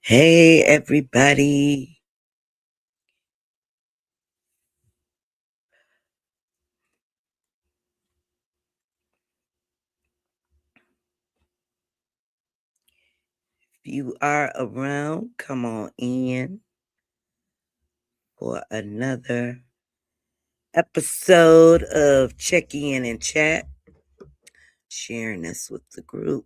Hey, everybody. If you are around, come on in for another episode of Check In and Chat, sharing this with the group.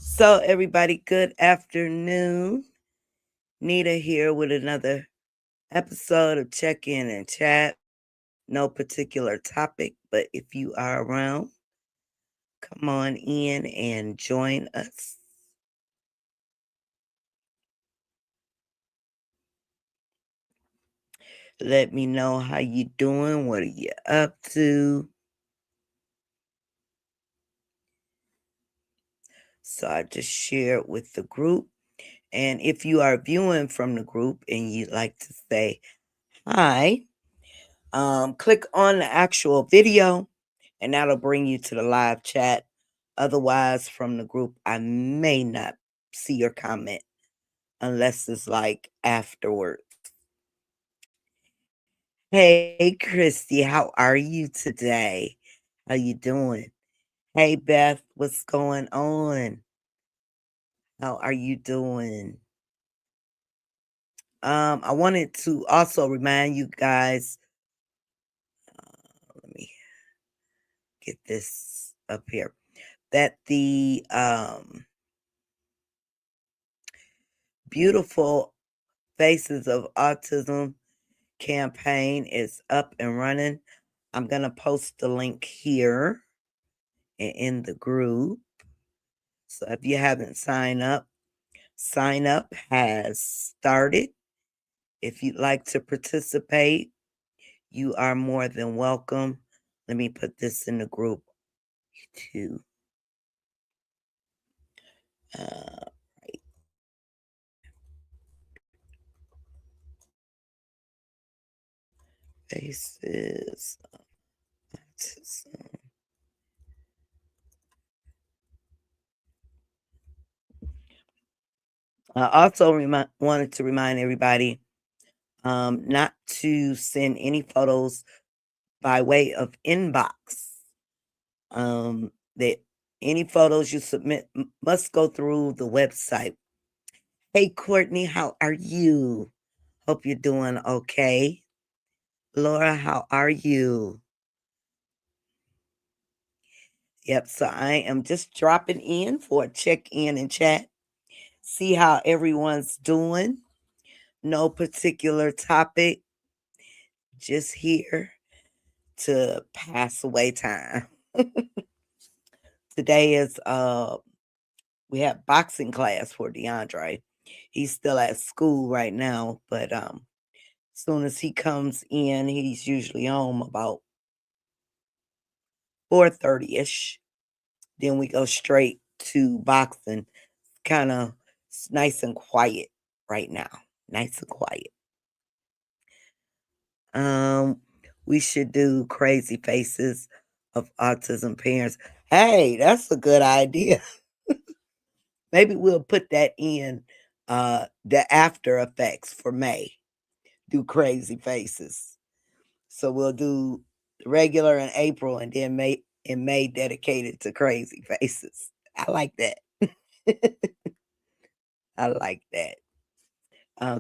So, everybody, good afternoon. Nita here with another episode of Check In and Chat. No particular topic, but if you are around, come on in and join us. Let me know how you doing. What are you up to? So I just share it with the group. And if you are viewing from the group and you'd like to say hi, click on the actual video and that'll bring you to the live chat. Otherwise, from the group, I may not see your comment unless it's like afterwards. Hey, Christy, how are you today? How you doing? Hey, Beth, what's going on? How are you doing? I wanted to also remind you guys, let me get this up here, that the Beautiful Faces of Autism campaign is up and running. I'm going to post the link here in the group. So if you haven't signed up, sign up has started. If you'd like to participate, you are more than welcome. Let me put this in the group too. Right. Faces of Autism. I also wanted to remind everybody not to send any photos by way of inbox. That any photos you submit must go through the website. Hey, Courtney, how are you? Hope you're doing okay. Laura, how are you? Yep, so I am just dropping in for a check in and chat, see how everyone's doing. No particular topic, just here to pass away time. Today is we have boxing class for DeAndre. He's still at school right now, but as soon as he comes in, he's usually home about 4:30ish. Then we go straight to boxing. Kind of nice and quiet right now. Nice and quiet. Um, we should do crazy faces of autism parents. Hey, that's a good idea. Maybe we'll put that in the after effects for May. Do crazy faces. So we'll do regular in April and then May dedicated to crazy faces. I like that. I like that.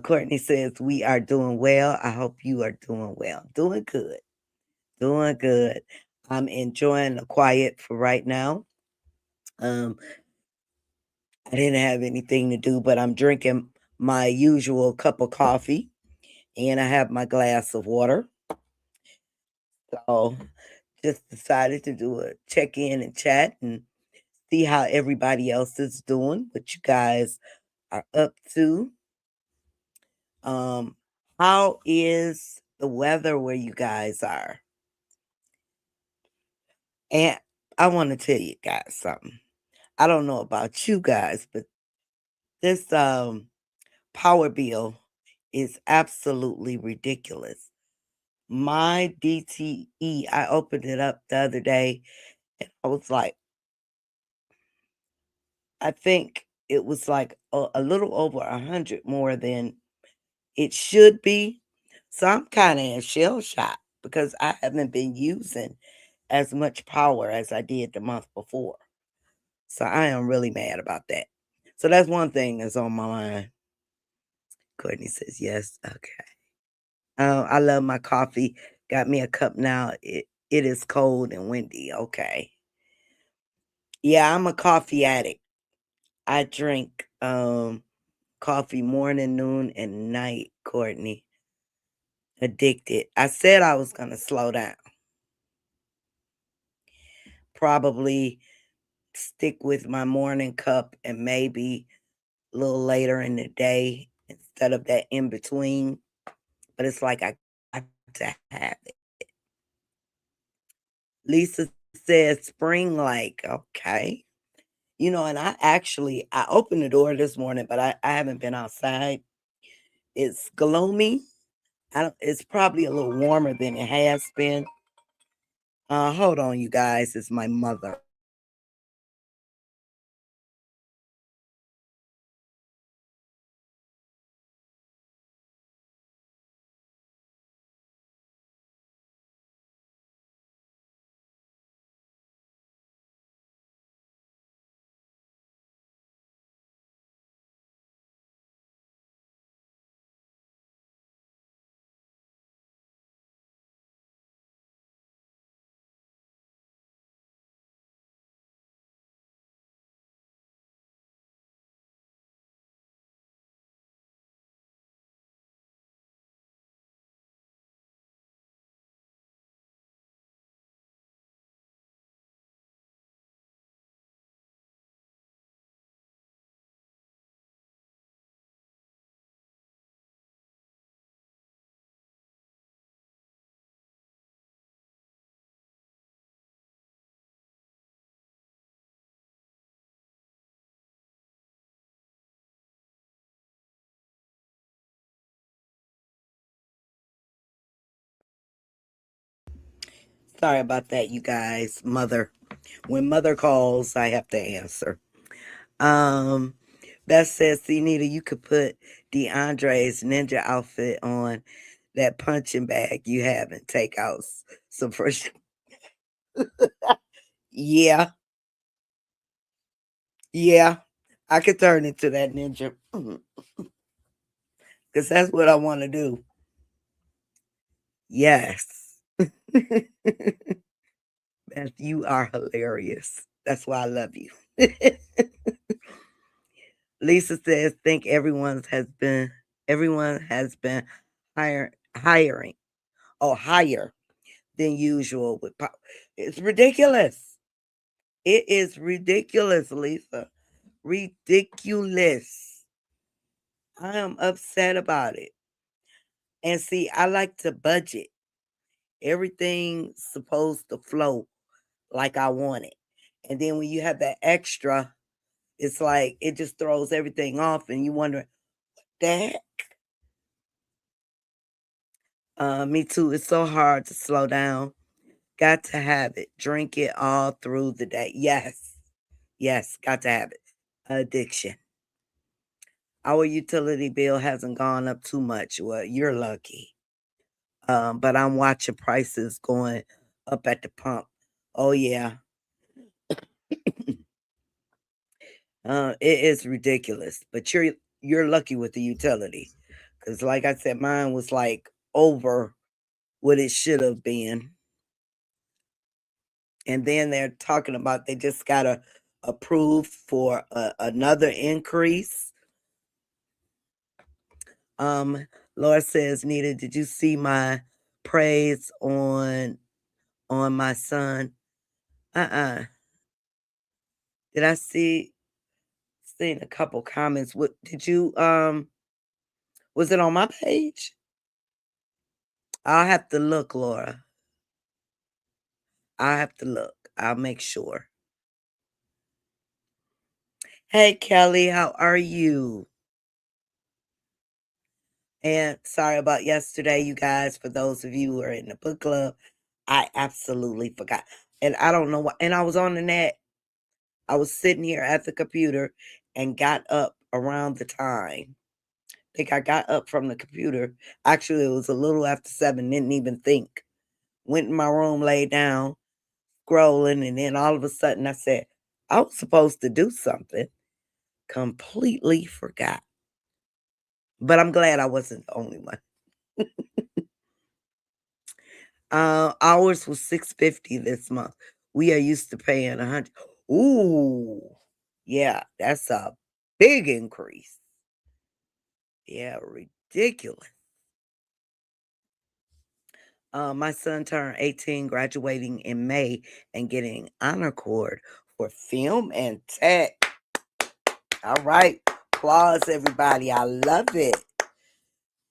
Courtney says we are doing well. I hope you are doing well. Doing good. Doing good. I'm enjoying the quiet for right now. Um, I didn't have anything to do, but I'm drinking my usual cup of coffee, and I have my glass of water. So just decided to do a check in and chat and see how everybody else is doing, what you guys are up to. Um, how is the weather where you guys are? And I want to tell you guys something. I don't know about you guys, but this power bill is absolutely ridiculous. My DTE, I opened it up the other day and I was like, I think it was like a little over 100 more than it should be. So I'm kind of in shell shock because I haven't been using as much power as I did the month before. So I am really mad about that. So that's one thing that's on my mind. Courtney says yes. Okay. I love my coffee. Got me a cup now. It is cold and windy. Okay. Yeah, I'm a coffee addict. I drink coffee morning, noon, and night, Courtney. Addicted. I said I was gonna slow down. Probably stick with my morning cup and maybe a little later in the day instead of that in between. But it's like I got to have it. Lisa says spring like, okay. And I opened the door this morning, but I haven't been outside. It's gloomy. It's probably a little warmer than it has been. Hold on, you guys. It's my mother. Sorry about that, you guys. Mother. When mother calls, I have to answer. Um, that says, see, Nita, you could put DeAndre's ninja outfit on that punching bag you have and take out some fresh. Yeah, yeah. I could turn into that ninja because that's what I want to do. Yes. Beth, you are hilarious. That's why I love you. Lisa says, think everyone has been hiring or higher than usual with it's ridiculous. It is ridiculous, Lisa. Ridiculous. I am upset about it. And see, I like to budget. Everything's supposed to flow like I want it. And then when you have that extra, it's like it just throws everything off and you wonder, that me too. It's so hard to slow down. Got to have it. Drink it all through the day. Yes. Yes, got to have it. Addiction. Our utility bill hasn't gone up too much. Well, you're lucky. But I'm watching prices going up at the pump. Oh yeah. It is ridiculous. But you're lucky with the utility. Cause like I said, mine was like over what it should have been. And then they're talking about they just got to approve for another increase. Um, Laura says, Nita, did you see my praise on my son? Uh-uh. Did I seen a couple comments? What did you was it on my page? I'll have to look, Laura. I'll have to look. I'll make sure. Hey Kelly, how are you? And sorry about yesterday, you guys. For those of you who are in the book club, I absolutely forgot. And I don't know what, and I was on the net. I was sitting here at the computer and got up around the time. I think I got up from the computer. Actually, it was a little after 7, didn't even think. Went in my room, laid down, scrolling, and then all of a sudden I said, I was supposed to do something. Completely forgot. But I'm glad I wasn't the only one. Ours was $650 this month. We are used to paying 100. Ooh, yeah, that's a big increase. Yeah, ridiculous. My son turned 18, graduating in May, and getting honor cord for film and tech. All right, applause, everybody. I love it.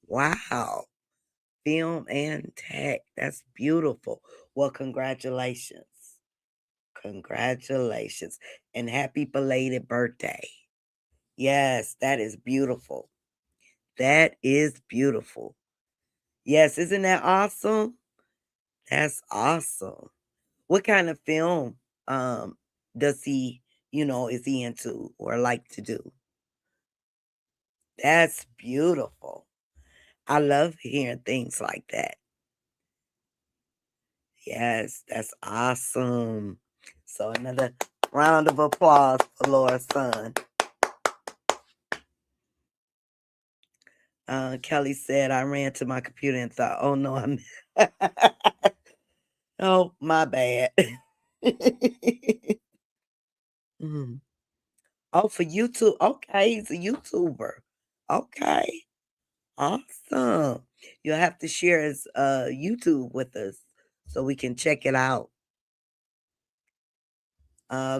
Wow, film and tech. That's beautiful. Well, congratulations. Congratulations and happy belated birthday. Yes, that is beautiful. That is beautiful. Yes, isn't that awesome? That's awesome. What kind of film does he, is he into or like to do? That's beautiful. I love hearing things like that. Yes, that's awesome. So another round of applause for Laura's son. Kelly said, I ran to my computer and thought, oh no, I'm oh, my bad. Mhm. Oh, for YouTube. Okay, he's a YouTuber. Okay. Awesome. You'll have to share his YouTube with us so we can check it out.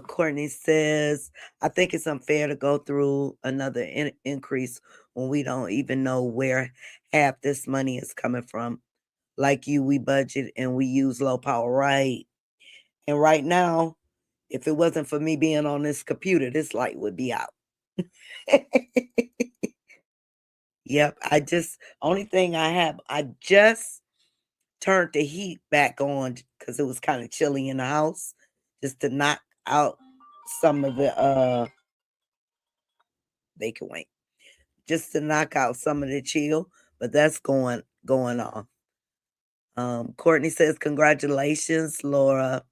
Courtney says, I think it's unfair to go through another increase when we don't even know where half this money is coming from. Like you, we budget and we use low power, right? And right now, if it wasn't for me being on this computer, this light would be out. Yep, only thing I have, I just turned the heat back on because it was kind of chilly in the house, just to knock out some of the they can wait. Just to knock out some of the chill, but that's going on. Courtney says, congratulations, Laura.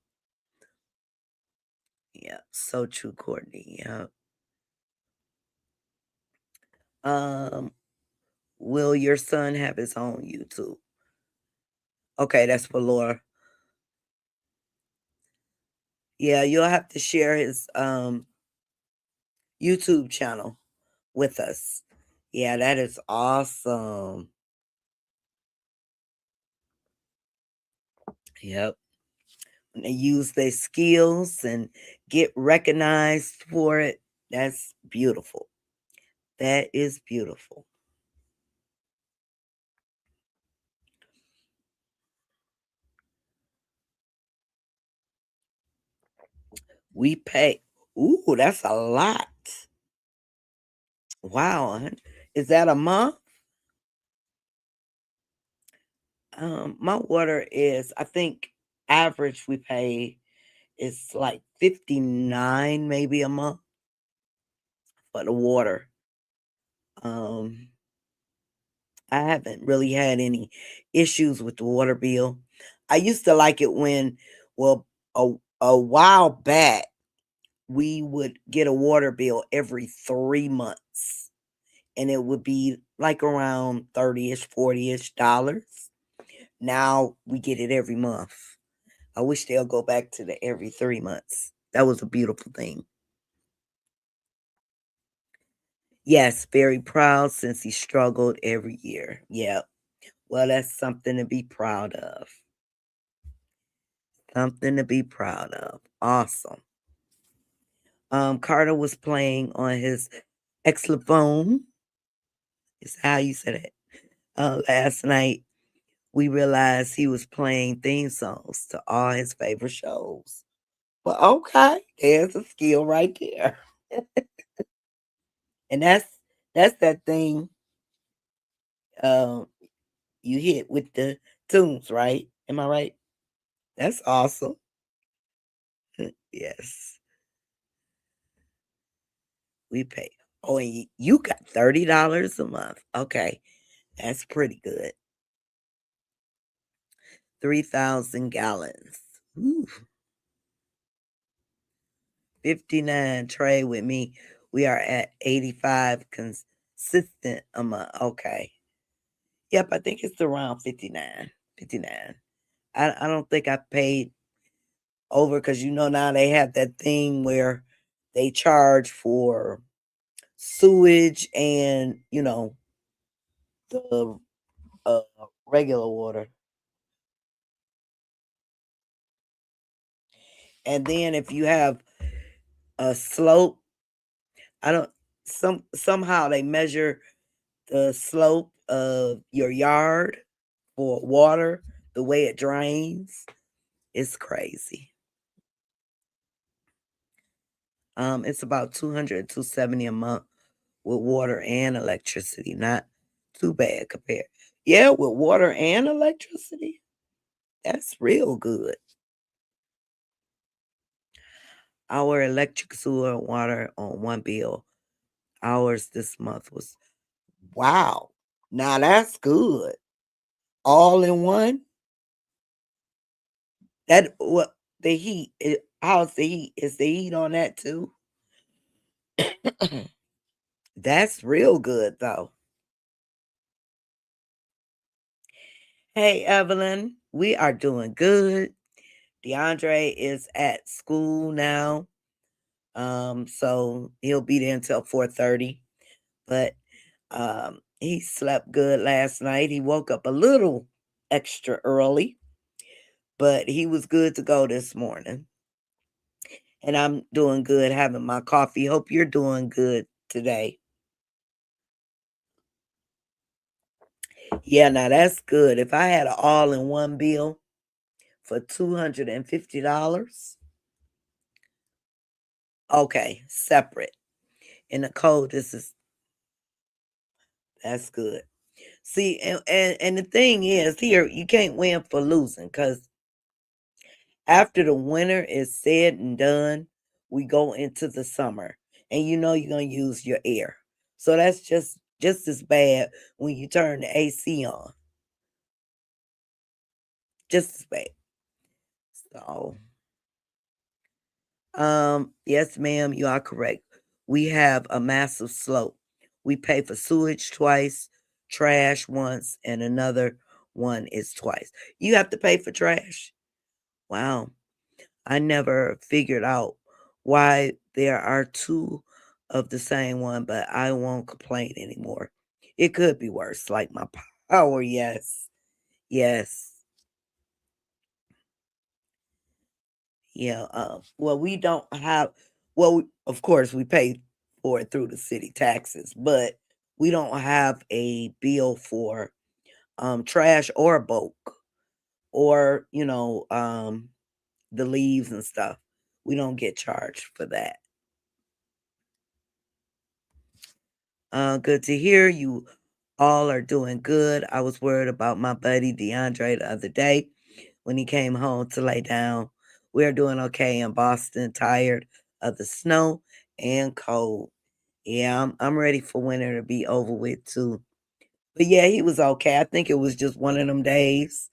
Yeah, so true, Courtney. Yeah. Um, will your son have his own YouTube? Okay, that's for Laura. Yeah, you'll have to share his YouTube channel with us. Yeah, that is awesome. Yep. When they use their skills and get recognized for it. That's beautiful. That is beautiful. We pay. Ooh, that's a lot. Wow. Is that a month? My water is, I think, average we pay is like 59 maybe a month for the water. Um, I haven't really had any issues with the water bill. I used to like it when, well, a while back, we would get a water bill every 3 months, and it would be like around 30-ish, 40-ish dollars. Now we get it every month. I wish they'll go back to the every 3 months. That was a beautiful thing. Yes, very proud since he struggled every year. Yep. Well, that's something to be proud of. Something to be proud of. Awesome. Carter was playing on his xylophone. Is how you said it. Last night, we realized he was playing theme songs to all his favorite shows. Well, okay, there's a skill right there. And that's that thing um you hit with the tunes, right? Am I right? That's awesome. Yes, we pay. Oh, and you got $30 a month. Okay, that's pretty good. 3,000 gallons. Ooh, 59 trade with me. We are at 85 consistent a month. Okay. Yep, I think it's around 59. 59. I don't think I paid over because now they have that thing where they charge for sewage and the uh, regular water. And then if you have a slope, I don't somehow they measure the slope of your yard for water, the way it drains. It's crazy. It's about 200, 270 a month with water and electricity. Not too bad compared. Yeah, with water and electricity. That's real good. Our electric, sewer, and water on one bill. Ours this month was wow. Now that's good. All in one. That what the heat? How's the heat? Is the heat on that too? That's real good though. Hey Evelyn, we are doing good. DeAndre is at school now. So he'll be there until 4:30. But he slept good last night. He woke up a little extra early, but he was good to go this morning. And I'm doing good having my coffee. Hope you're doing good today. Yeah, now that's good. If I had an all in one bill for $250, okay, separate. In the code, that's good. See, and the thing is, here you can't win for losing because after the winter is said and done, we go into the summer, and you're gonna use your air. So that's just as bad when you turn the AC on. Just as bad. So, yes, ma'am, you are correct. We have a massive slope. We pay for sewage twice, trash once, and another one is twice. You have to pay for trash. Wow. I never figured out why there are two of the same one, but I won't complain anymore. It could be worse, like my power. Yes. Yes. Yeah. Well, we don't have, well, of course, we pay for it through the city taxes, but we don't have a bill for trash or bulk or, the leaves and stuff. We don't get charged for that. Good to hear you all are doing good. I was worried about my buddy DeAndre the other day when he came home to lay down. We're doing okay in Boston, tired of the snow and cold. Yeah, I'm ready for winter to be over with too. But yeah, he was okay. I think it was just one of them days.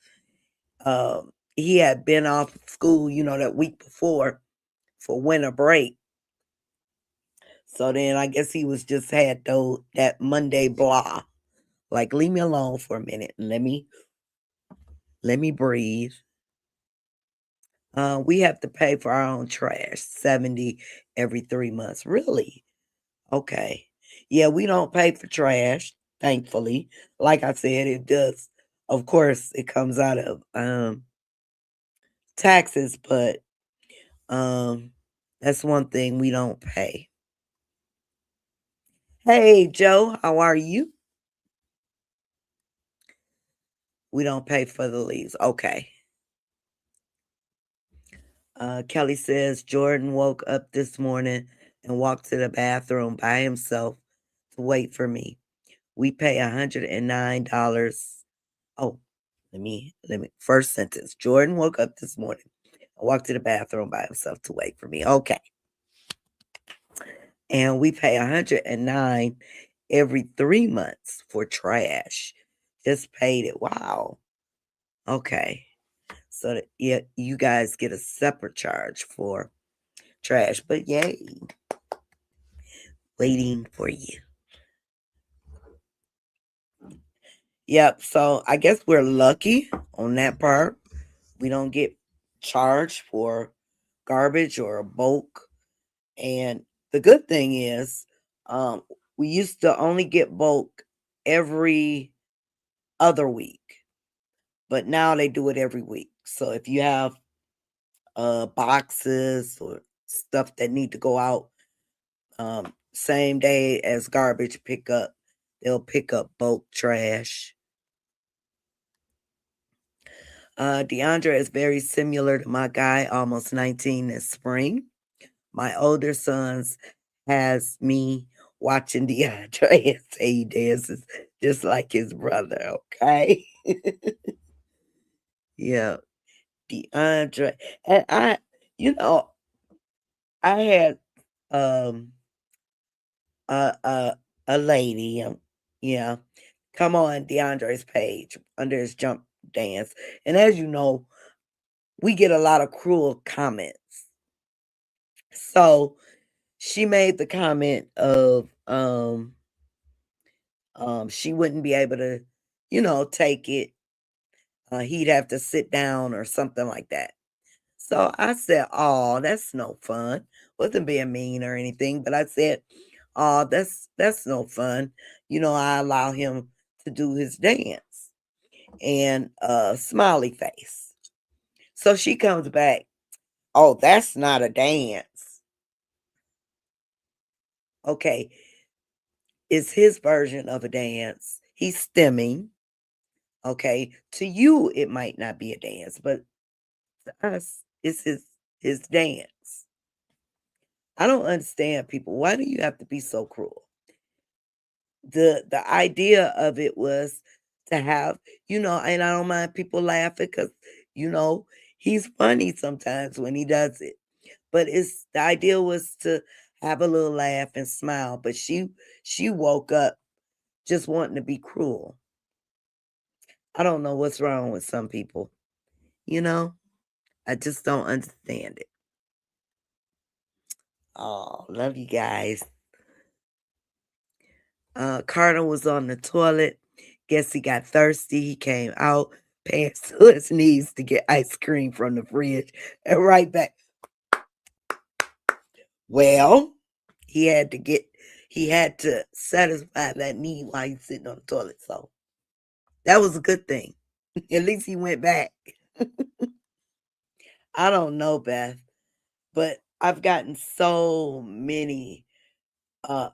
He had been off school, that week before for winter break. So then I guess he was just had though that Monday blah. Like, leave me alone for a minute and let me breathe. We have to pay for our own trash, 70 every 3 months. Really? Okay. Yeah, we don't pay for trash, thankfully. Like I said, it does. Of course, it comes out of taxes, but um that's one thing we don't pay. Hey, Joe, how are you? We don't pay for the leaves. Okay. Kelly says Jordan woke up this morning and walked to the bathroom by himself to wait for me. We pay $109. Oh, let me first sentence. Jordan woke up this morning and walked to the bathroom by himself to wait for me. Okay. And we pay 109 every 3 months for trash. Just paid it. Wow. Okay. So that, yeah, you guys get a separate charge for trash. But yay, waiting for you. Yep. So I guess we're lucky on that part. We don't get charged for garbage or bulk. And the good thing is, we used to only get bulk every other week, but now they do it every week. So if you have boxes or stuff that need to go out same day as garbage pickup, they'll pick up bulk trash. Deandra is very similar to my guy, almost 19 this spring. My older sons has me watching DeAndre and say he dances just like his brother, okay? Yeah, DeAndre. And you know, I had um a a lady, yeah, come on DeAndre's page under his jump dance. And as you know, we get a lot of cruel comments. So she made the comment of she wouldn't be able to, take it. He'd have to sit down or something like that. So I said, "Oh, that's no fun." Wasn't being mean or anything, but I said, "Oh, that's no fun." I allow him to do his dance and smiley face. So she comes back, "Oh, that's not a dance." Okay, it's his version of a dance. He's stimming. Okay, to you it might not be a dance, but to us it's his dance. I don't understand people. Why do you have to be so cruel? The idea of it was to have, and I don't mind people laughing because, you know, he's funny sometimes when he does it. But it's the idea was to have a little laugh and smile. But she woke up just wanting to be cruel. I don't know what's wrong with some people, you know? I just don't understand it. Oh, love you guys. Carter was on the toilet. Guess he got thirsty. He came out, pants to his knees to get ice cream from the fridge, and right back. Well, he had to get, he had to satisfy that need while he's sitting on the toilet. So that was a good thing. At least he went back. I don't know, Beth, but I've gotten so many uh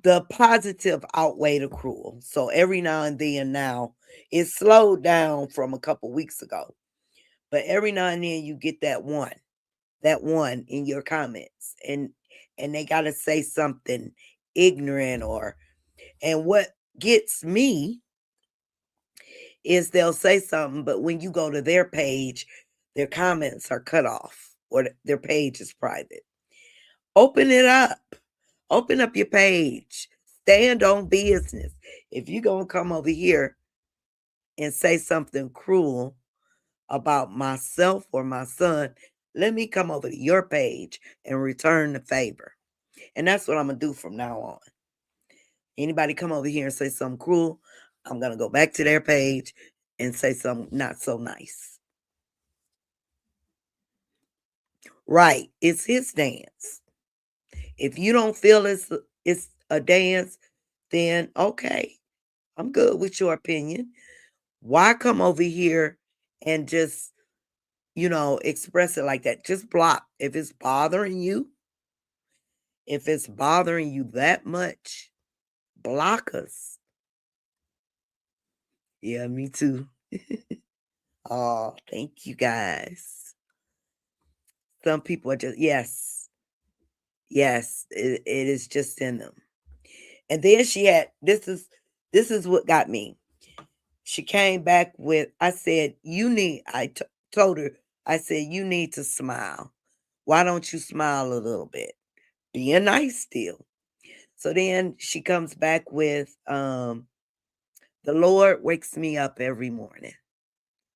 the positive outweigh the cruel. So every now and then now, it's slowed down from a couple weeks ago. But every now and then you get that one in your comments. And they gotta say something ignorant or and what gets me is they'll say something, but when you go to their page, their comments are cut off or their page is private. Open it up. Open up your page. Stand on business. If you're going to come over here and say something cruel about myself or my son, let me come over to your page and return the favor. And that's what I'm going to do from now on. Anybody come over here and say something cruel, I'm going to go back to their page and say something not so nice. Right. It's his dance. If you don't feel it's a dance, then okay, I'm good with your opinion. Why come over here and just, express it like that? Just block. If it's bothering you, if it's bothering you that much, block us. Yeah, me too. Oh, thank you guys. Some people are just, yes, yes, it is just in them. And then she had, this is what got me. She came back with, I said, told her, I said, you need to smile. Why don't you smile a little bit? Being nice still. So then she comes back with, the Lord wakes me up every morning.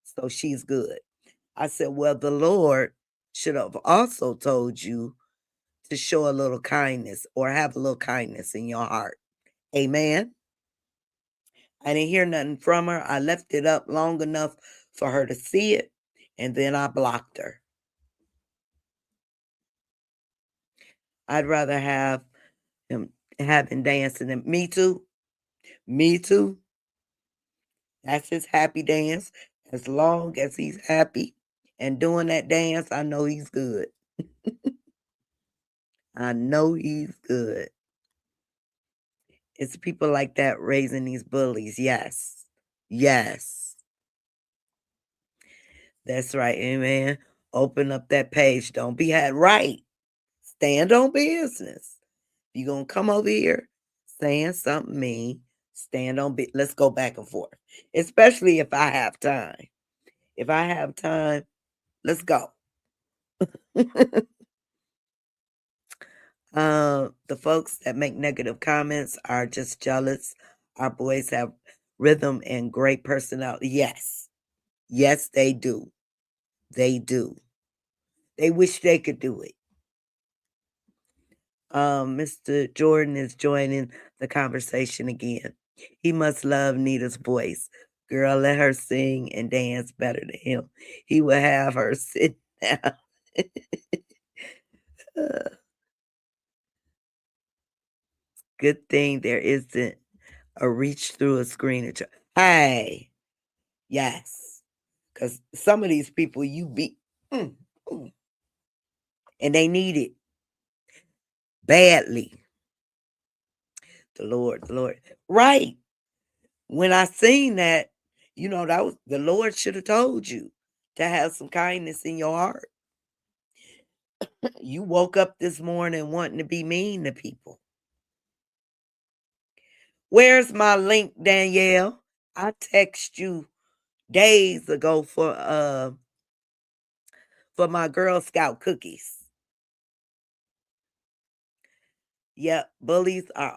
So she's good. I said, well, the Lord should have also told you to show a little kindness or have a little kindness in your heart. Amen. I didn't hear nothing from her. I left it up long enough for her to see it, and then I blocked her. I'd rather have him having dancing than me too. Me too. That's his happy dance. As long as he's happy and doing that dance, I know he's good. I know he's good. It's people like that raising these bullies. Yes. Yes. That's right. Amen. Open up that page. Don't be had right. Stand on business. You gonna come over here saying something mean, stand on let's go back and forth. Especially if I have time. If I have time, let's go. The folks that make negative comments are just jealous. Our boys have rhythm and great personality. Yes. Yes, they do. They do. They wish they could do it. Mr. Jordan is joining the conversation again. He must love Nita's voice. Girl, let her sing and dance better than him. He will have her sit down. Good thing there isn't a reach through a screen. Hey, yes. Because some of these people you beat, mm, mm, and they need it badly. The Lord, the Lord. Right. When I seen that, that was the Lord should have told you to have some kindness in your heart. You woke up this morning wanting to be mean to people. Where's my link, Danielle? I text you days ago for my Girl Scout cookies. Yep, bullies are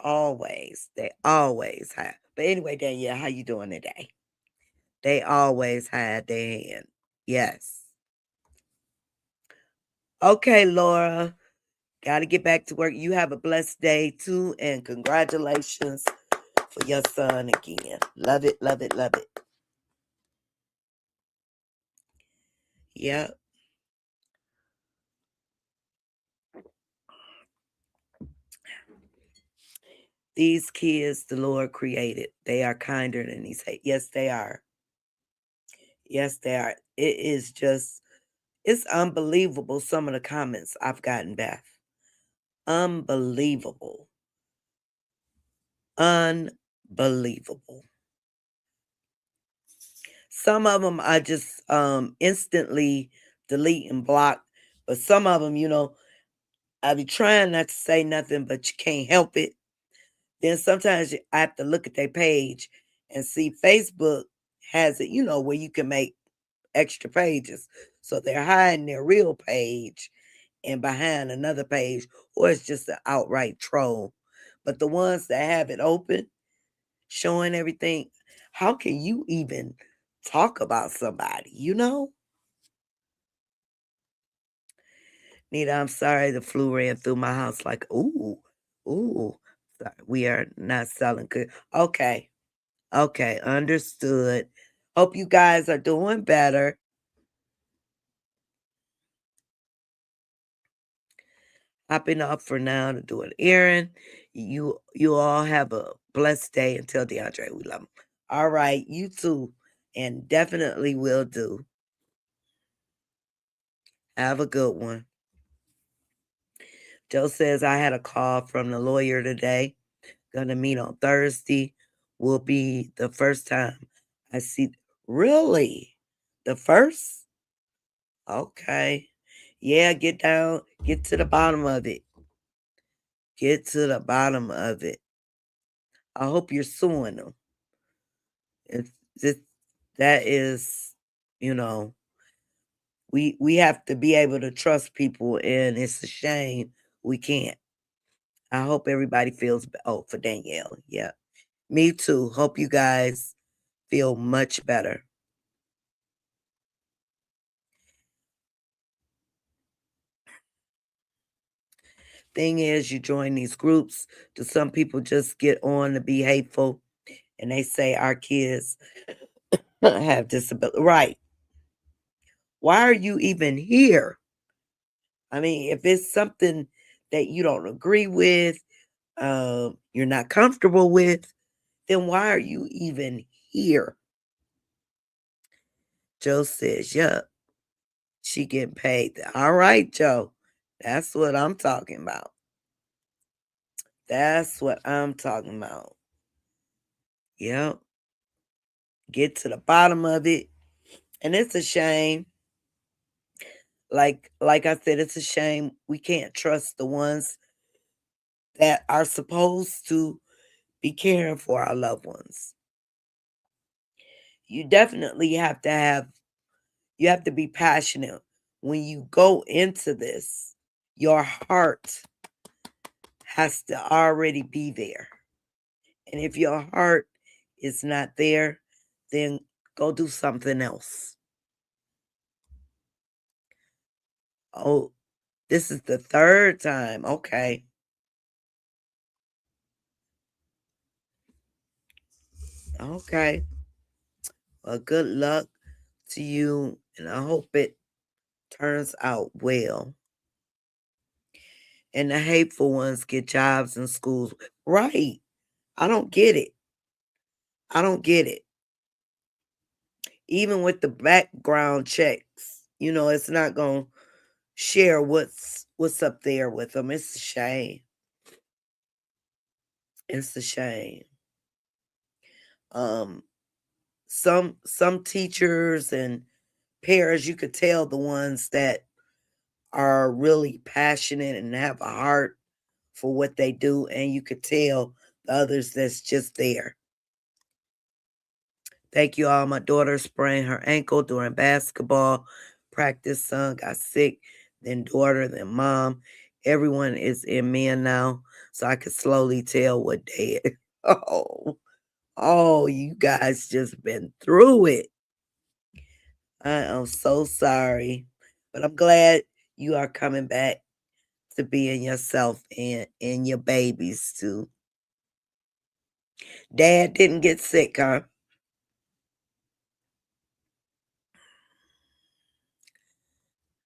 they always have. But anyway, Danielle, how you doing today? They always had their hand. Yes. Okay, Laura. Got to get back to work. You have a blessed day too, and congratulations for your son again. Love it, love it, love it. Yep. These kids the Lord created, they are kinder than He said. Yes, they are. Yes, they are. It is just, it's unbelievable some of the comments I've gotten back. Unbelievable. Unbelievable. Some of them I just instantly delete and block, but some of them, I be trying not to say nothing, but you can't help it. Then sometimes I have to look at their page and see Facebook has it, where you can make extra pages. So they're hiding their real page and behind another page, or it's just an outright troll. But the ones that have it open, showing everything, how can you even talk about somebody, Nita, I'm sorry the flu ran through my house like, ooh, ooh. Sorry, we are not selling good. Okay. Okay, understood. Hope you guys are doing better. Hopping up for now to do an errand. You all have a blessed day. Until DeAndre, we love him. All right, you too. And definitely will do. Have a good one. Joe says, I had a call from the lawyer today. Gonna meet on Thursday. Will be the first time I see. Really? The first? Okay. Yeah, get down, get to the bottom of it. Get to the bottom of it. I hope you're suing them. It's just, that is, you know, we have to be able to trust people, and it's a shame we can't. I hope everybody feels. Oh, for Danielle, yeah, me too. Hope you guys feel much better. Thing is, you join these groups. Do some people just get on to be hateful, and they say our kids have disability? Right? Why are you even here? I mean, if it's something that you don't agree with, you're not comfortable with, then why are you even here? Joe says, yup, she getting paid. All right, Joe. That's what I'm talking about. That's what I'm talking about. Yep. Get to the bottom of it. And it's a shame. Like I said, it's a shame we can't trust the ones that are supposed to be caring for our loved ones. You definitely have to be passionate when you go into this. Your heart has to already be there. And if your heart is not there, then go do something else. Oh, this is the third time. Okay. Okay. Well, good luck to you, and I hope it turns out well. And the hateful ones get jobs in schools. Right. I don't get it. I don't get it. Even with the background checks, it's not going to share what's up there with them. It's a shame. It's a shame. Um some teachers and parents, you could tell the ones that are really passionate and have a heart for what they do, and you could tell the others that's just there. Thank you all. My daughter sprained her ankle during basketball practice. Son got sick, then daughter, then mom. Everyone is in men now, so I could slowly tell what day it. Oh, you guys just been through it. I am so sorry, but I'm glad you are coming back to being yourself and your babies too. Dad didn't get sick, huh?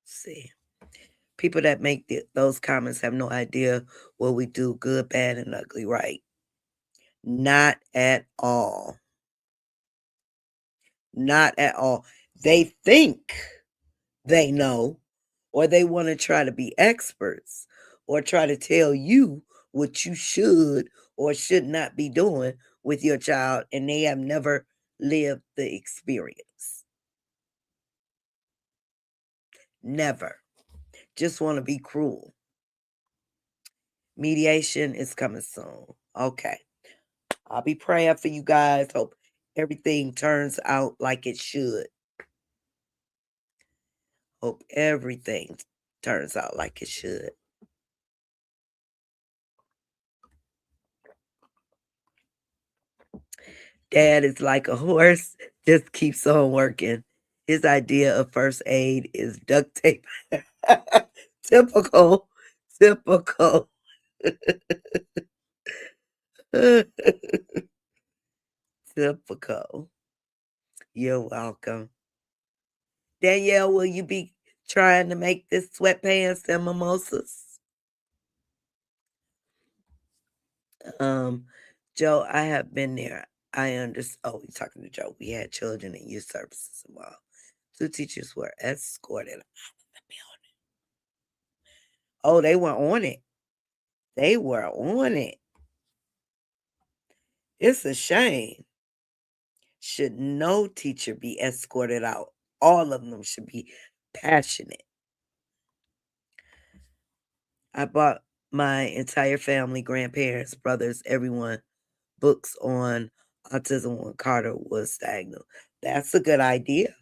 See, people that make those comments have no idea what we do, good, bad, and ugly, right? Not at all. Not at all. They think they know, or they want to try to be experts, or try to tell you what you should or should not be doing with your child, and they have never lived the experience. Never. Just want to be cruel. Mediation is coming soon. Okay. I'll be praying for you guys. Hope everything turns out like it should. Hope everything turns out like it should. Dad is like a horse, just keeps on working. His idea of first aid is duct tape. Typical. Typical. Typical. You're welcome. Danielle, will you be trying to make this sweatpants and mimosas? Um, Joe, I have been there. I understand. Oh, you're talking to Joe. We had children in youth services involved. 2 teachers were escorted out of the building. Oh, they were on it. They were on it. It's a shame. Should no teacher be escorted out? All of them should be passionate. I bought my entire family, grandparents, brothers, everyone, books on autism when Carter was diagnosed. That's a good idea.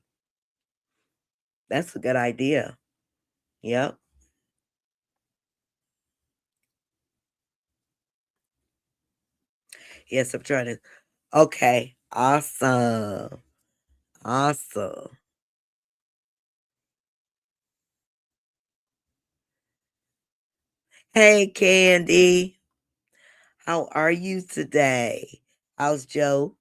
That's a good idea. Yep. Yes, I'm trying to. Okay. Awesome. Awesome. Hey, Candy. How are you today? How's Joe?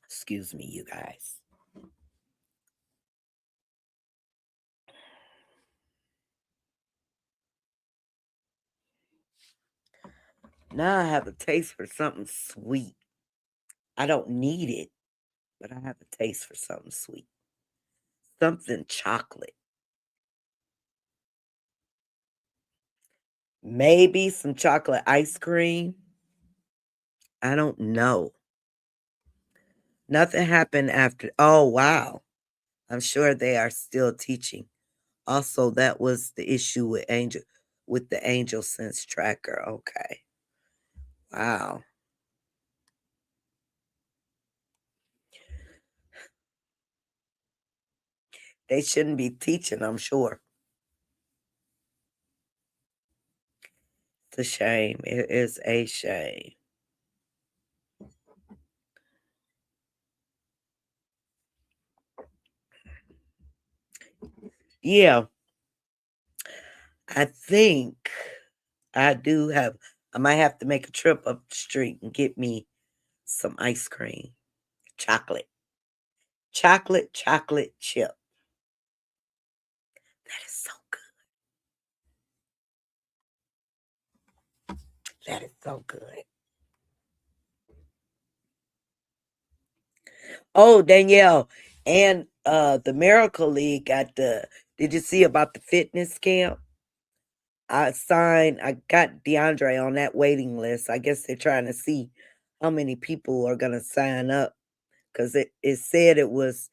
Excuse me, you guys. Now I have a taste for something sweet. I don't need it, but I have a taste for something sweet. Something chocolate. Maybe some chocolate ice cream. I don't know. Nothing happened after. Oh, wow. I'm sure they are still teaching. Also, that was the issue with the Angel Sense tracker. Okay. Wow. They shouldn't be teaching, I'm sure. It's a shame. It is a shame. Yeah, I think I do have. I might have to make a trip up the street and get me some ice cream. Chocolate. Chocolate chip. That is so good. That is so good. Oh, Danielle, and the Miracle League got the did you see about the fitness camp? I got DeAndre on that waiting list. I guess they're trying to see how many people are gonna sign up because it said it was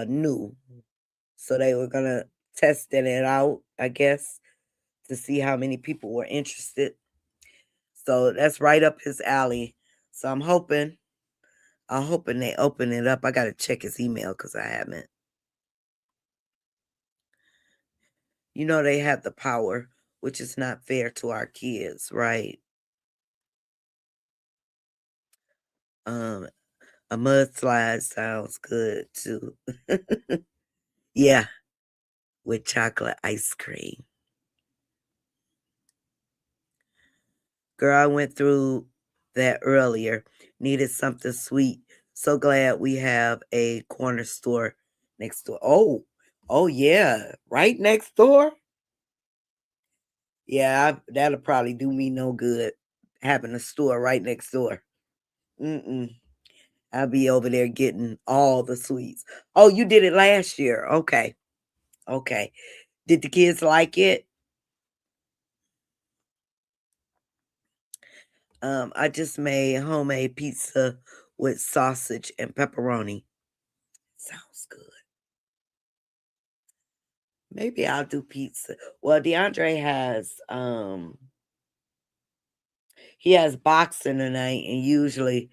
new. So they were gonna testing it out, I guess, to see how many people were interested. So that's right up his alley. So I'm hoping they open it up. I gotta check his email because I haven't. You know they have the power, which is not fair to our kids, right? Um, a mudslide sounds good too. Yeah, with chocolate ice cream. Girl, I went through that earlier. Needed something sweet. So glad we have a corner store next door. Oh yeah, right next door. Yeah, that'll probably do me no good having a store right next door. Mm-mm. I'll be over there getting all the sweets. Oh, you did it last year. Okay. Okay. Did the kids like it? I just made homemade pizza with sausage and pepperoni. Sounds good. Maybe I'll do pizza. Well, DeAndre has he has boxing tonight, and usually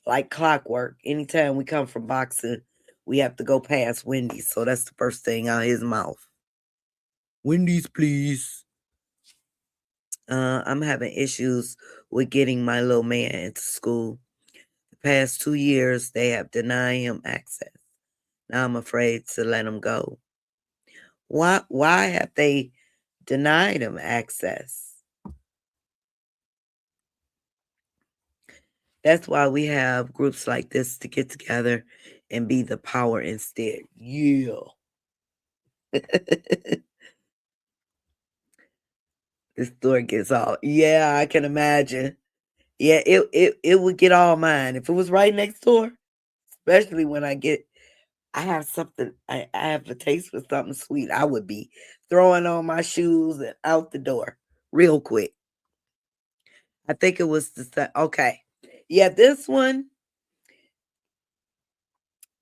like clockwork, anytime we come from boxing, we have to go past Wendy's. So that's the first thing out of his mouth. Wendy's, please. I'm having issues with getting my little man into school. The past 2 years, they have denied him access. Now I'm afraid to let him go. Why have they denied him access? That's why we have groups like this to get together and be the power instead. Yeah. The store gets all, yeah, I can imagine. Yeah, it would get all mine. If it was right next door, especially when I have something, I have a taste for something sweet, I would be throwing on my shoes and out the door real quick. I think it was okay. Yeah, this one,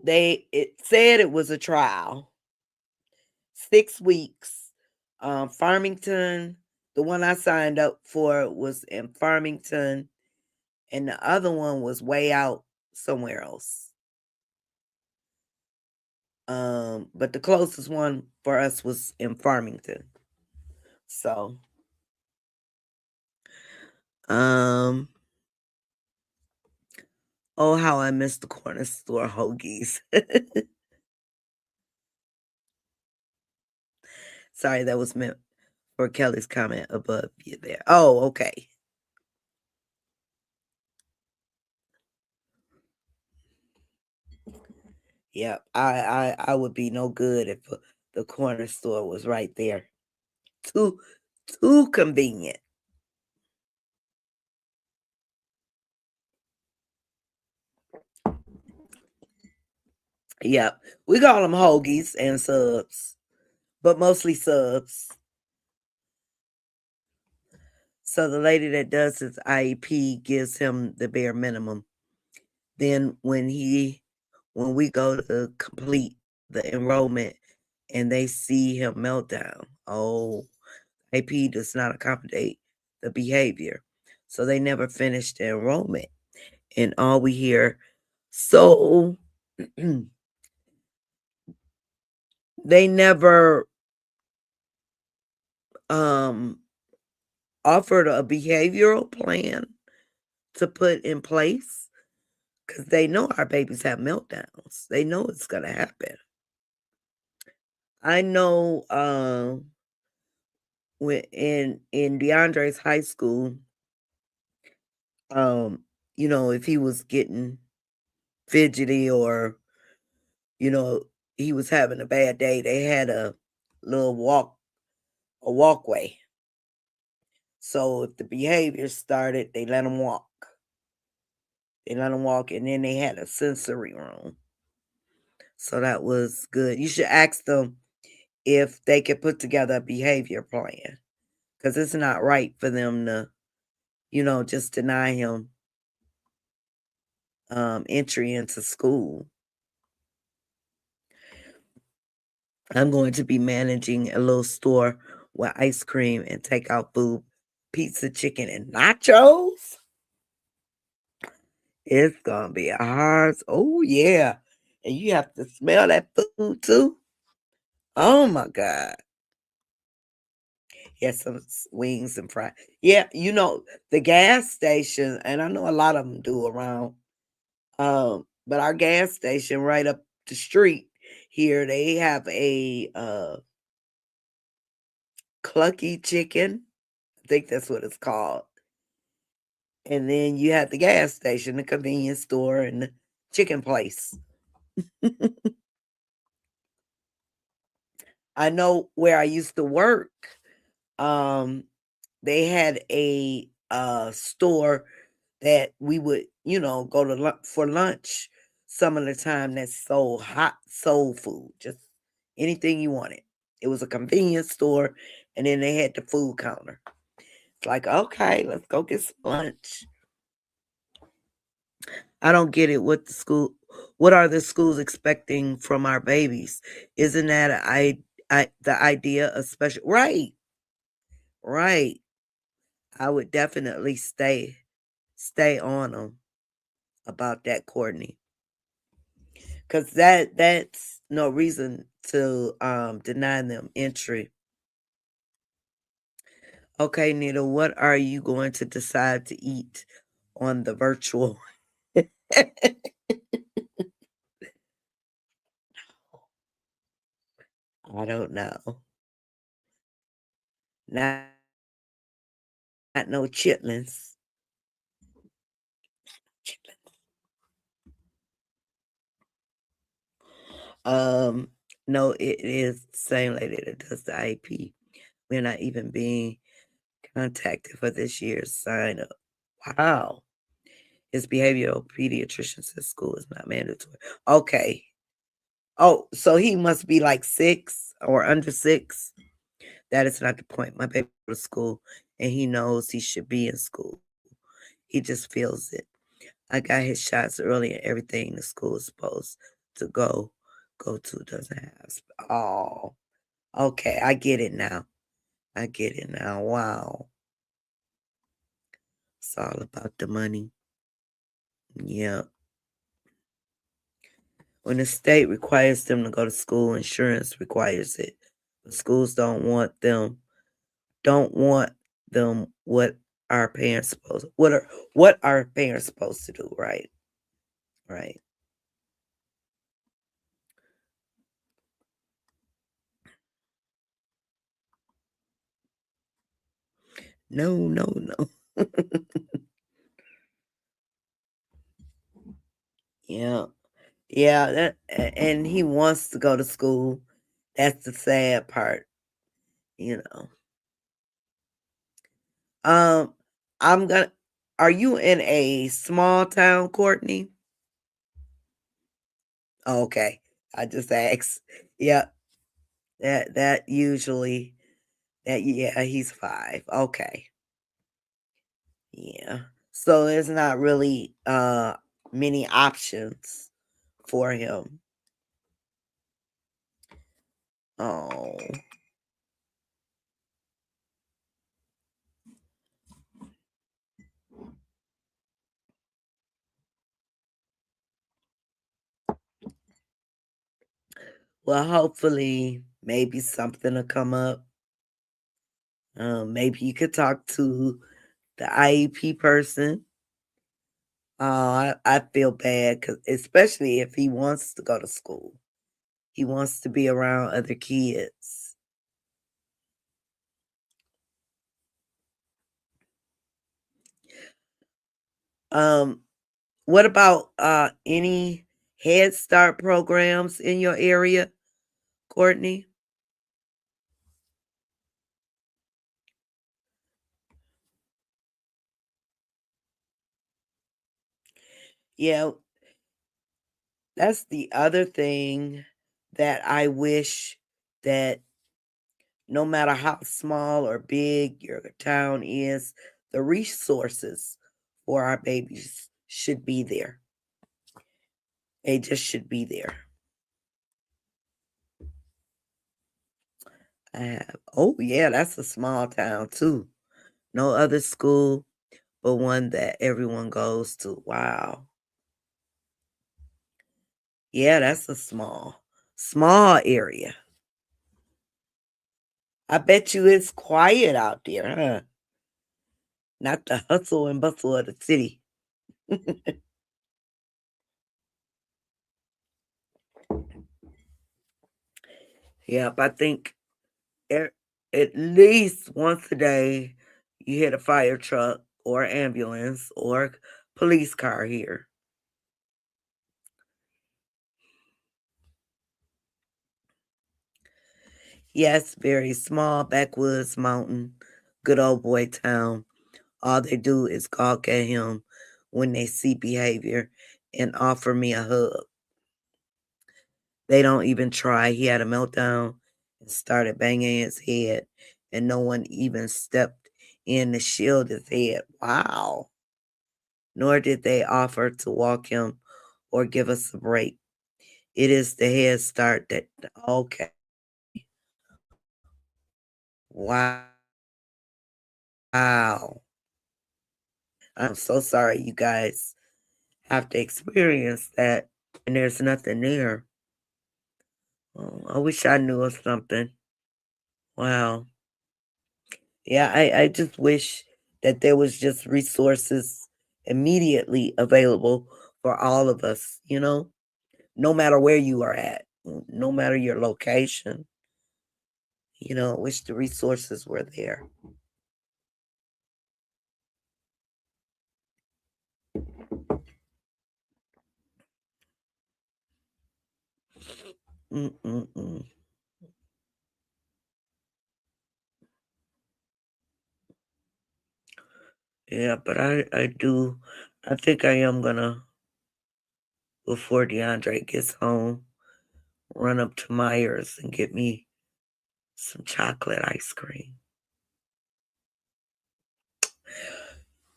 it said it was a trial. 6 weeks. Farmington, the one I signed up for was in Farmington, and the other one was way out somewhere else. But the closest one for us was in Farmington. So, um, oh, how I miss the corner store hoagies. Sorry, that was meant for Kelly's comment above you there. Oh, okay. Yep, I would be no good if the corner store was right there. Too too convenient. Yep. We call them hoagies and subs, but mostly subs. So the lady that does his IEP gives him the bare minimum. Then when we go to complete the enrollment and they see him meltdown, oh, IEP does not accommodate the behavior. So they never finish the enrollment. And all we hear, so they never um offered a behavioral plan to put in place because they know our babies have meltdowns. They know it's gonna happen. I know when in DeAndre's high school, um, if he was getting fidgety or, you know, he was having a bad day, they had little a walkway. So if the behavior started, they let him walk. They let him walk, and then they had a sensory room. So that was good. You should ask them if they could put together a behavior plan because it's not right for them to, just deny him entry into school. I'm going to be managing a little store with ice cream and takeout food, pizza, chicken, and nachos. It's gonna be a hard. Oh yeah, and you have to smell that food too. Oh my god. Yeah, some wings and fries. Yeah, the gas station, and I know a lot of them do around. But our gas station right up the street here, they have a Clucky Chicken. I think that's what it's called. And then you have the gas station, the convenience store, and the chicken place. I know where I used to work. Um, they had a store that we would, go to for lunch some of the time that sold hot soul food, just anything you wanted. It was a convenience store, and then they had the food counter. It's like, okay, let's go get some lunch. I don't get it. What are the schools expecting from our babies? Isn't that the idea of special? Right, right. I would definitely stay on them about that, Courtney, because that's no reason to deny them entry. Okay, Nita, what are you going to decide to eat on the virtual? I don't know. Not no chitlins. Um, no, it is the same lady that does the IEP. We're not even being contacted for this year's sign up. Wow. His behavioral pediatrician says school is not mandatory. Okay. Oh, so he must be like 6 or under 6. That is not the point. My baby goes to school and he knows he should be in school. He just feels it. I got his shots early and everything the school is supposed to go to doesn't have. Oh, okay. I get it now. I get it now. Wow. It's all about the money. Yeah. When the state requires them to go to school, insurance requires it. But schools don't want them what our parents supposed what are parents supposed to do, right? Right. No, no, no. Yeah. Yeah, and he wants to go to school. That's the sad part, you know. Um, I'm gonna are you in a small town, Courtney? Okay. I just asked. Yeah, that usually yeah, he's 5. Okay. Yeah. So there's not really many options for him. Oh. Well, hopefully maybe something will come up. Maybe you could talk to the IEP person. I feel bad because especially if he wants to go to school. He wants to be around other kids. Um, what about any Head Start programs in your area, Courtney? Yeah, that's the other thing that I wish that no matter how small or big your town is, the resources for our babies should be there. They just should be there. Oh yeah, that's a small town too. No other school but one that everyone goes to. Wow. Yeah, that's a small area. I bet you it's quiet out there, huh? Not the hustle and bustle of the city. Yep, I think e- at least once a day you hit a fire truck or ambulance or police car here. Yes, very small backwoods mountain, good old boy town. All they do is gawk at him when they see behavior and offer me a hug. They don't even try. He had a meltdown and started banging his head, and no one even stepped in to shield his head. Wow. Nor did they offer to walk him or give us a break. It is the Head Start that, okay. Wow. I'm so sorry you guys have to experience that, and there's nothing there. Oh, I wish I knew of something. Wow. Yeah, I just wish that there was just resources immediately available for all of us, no matter where you are at, no matter your location, wish the resources were there. Mm-mm-mm. Yeah, but I think I am gonna, before DeAndre gets home, run up to Myers and get me some chocolate ice cream.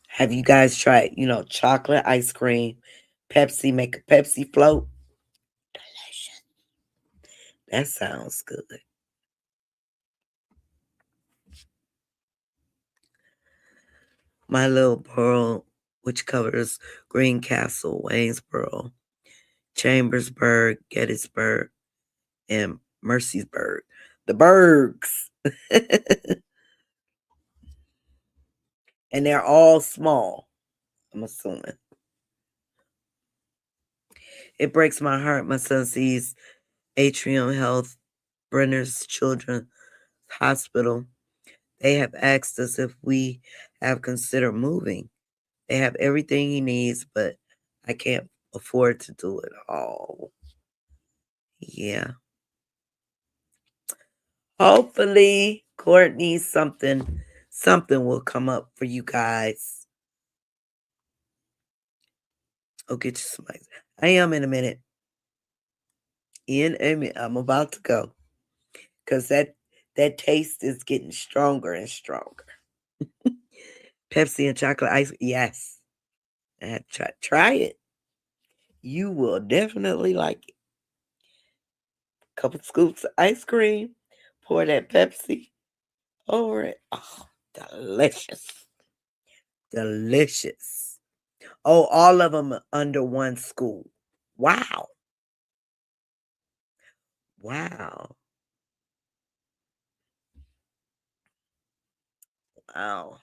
Have you guys tried, chocolate ice cream, Pepsi, make a Pepsi float? Delicious. That sounds good. My little borough, which covers Greencastle, Waynesboro, Chambersburg, Gettysburg, and Mercersburg. The Bergs. And they're all small, I'm assuming. It breaks my heart. My son sees Atrium Health, Brenner's Children's Hospital. They have asked us if we have considered moving. They have everything he needs, but I can't afford to do it all. Yeah. Hopefully, Courtney, something will come up for you guys. Oh, get you some ice. I am in a minute. In a minute. I'm about to go. Because that taste is getting stronger and stronger. Pepsi and chocolate ice. Yes. I had to try it. You will definitely like it. Couple scoops of ice cream. Pour that Pepsi over it. Oh, delicious. Delicious. Oh, all of them under one scoop. Wow. Wow. Wow.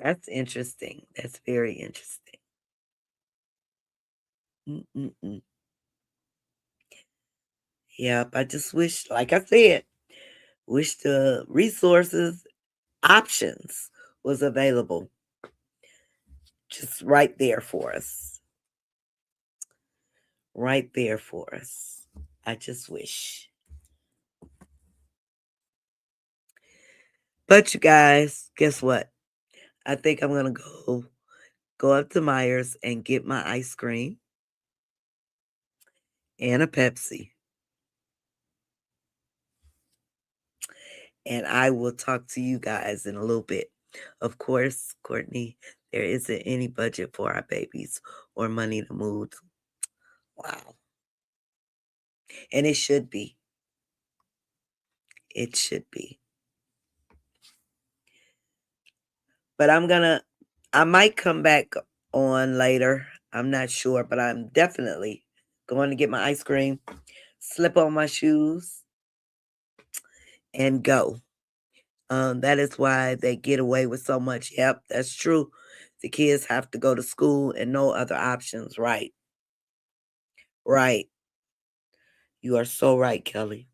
That's interesting. That's very interesting. Mm-mm-mm. Yep. I just wish, like I said, wish the resources, options was available just right there for us. Right there for us. I just wish. But you guys, guess what? I think I'm gonna go up to Myers and get my ice cream and a Pepsi. And I will talk to you guys in a little bit. Of course, Courtney, there isn't any budget for our babies or money to move. Wow. And it should be. It should be. But I might come back on later. I'm not sure, but I'm definitely going to get my ice cream, slip on my shoes, and go. That is why they get away with so much. Yep, that's true. The kids have to go to school and no other options. Right. Right. You are so right, Kelly.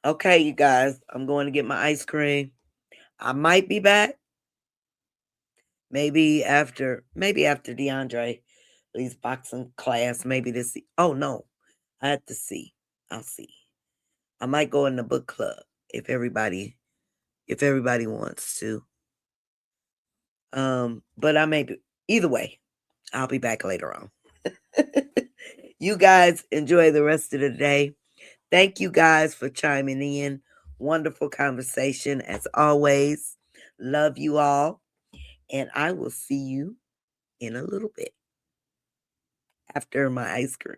Okay, you guys, I'm going to get my ice cream. I might be back. Maybe after DeAndre leaves boxing class. Maybe this. Oh no, I have to see. I'll see. I might go in the book club if everybody wants to. But I may be either way. I'll be back later on. You guys enjoy the rest of the day. Thank you guys for chiming in. Wonderful conversation as always. Love you all. And I will see you in a little bit after my ice cream.